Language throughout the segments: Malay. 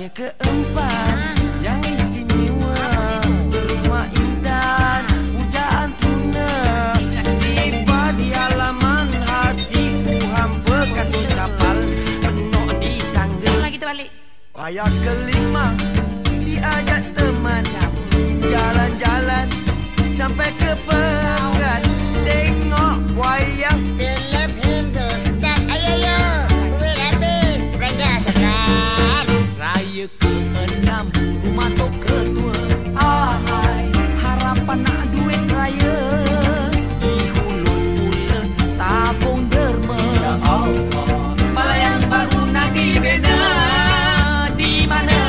Raya keempat yang istimewa, berumah indah, pujaan tuna, tiba di halaman hatiku, hampa kasih ucapan penuh di tangga. Pulang kita balik. Raya kelima diajak teman jalan-jalan sampai ke Pekan, tengok wayang Film Hindustan. Ayo, duit habis. Belanja sekat. Raya ke-6 rumah tok ketua, ahai harapan nak duit raya, di hulu pula tabung derma. Ya Allah, pelayan baru nak dibina di mana?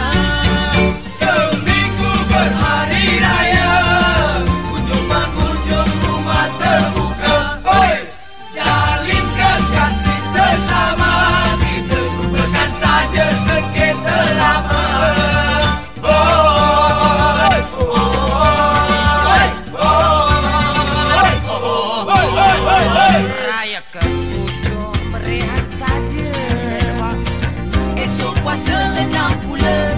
Seminggu berhari raya, kunjung-mengunjung rumah terbuka. Oi, jalinkan kasih sesama, kita lupakan saja sengketa lama. Raya ke-7 berehat saja, esok puasa 6 bulan,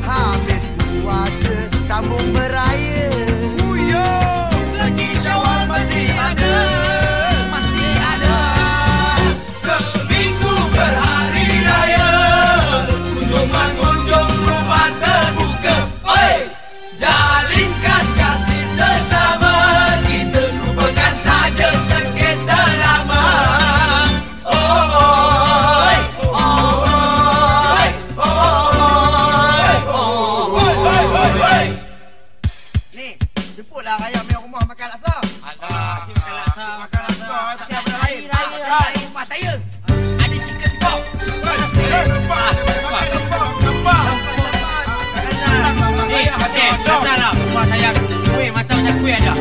habis puasa sambung beraya. Segi Syawal masih ada, masih ada. Seminggu berhari raya, kunjung-mengunjung rumah terbuka. Oi, jalinkan kasih sesama, kita lupakan saja sengketa lama. Oi, oi, oi. Ni, jemputlah Raya punya rumah makan laksa. Asyik makan laksa. Makan laksa. Siap Hari raya. Rumah saya ada chicken pork. Okey, dah lah. Rumah saya kuih macam saya kuih aja.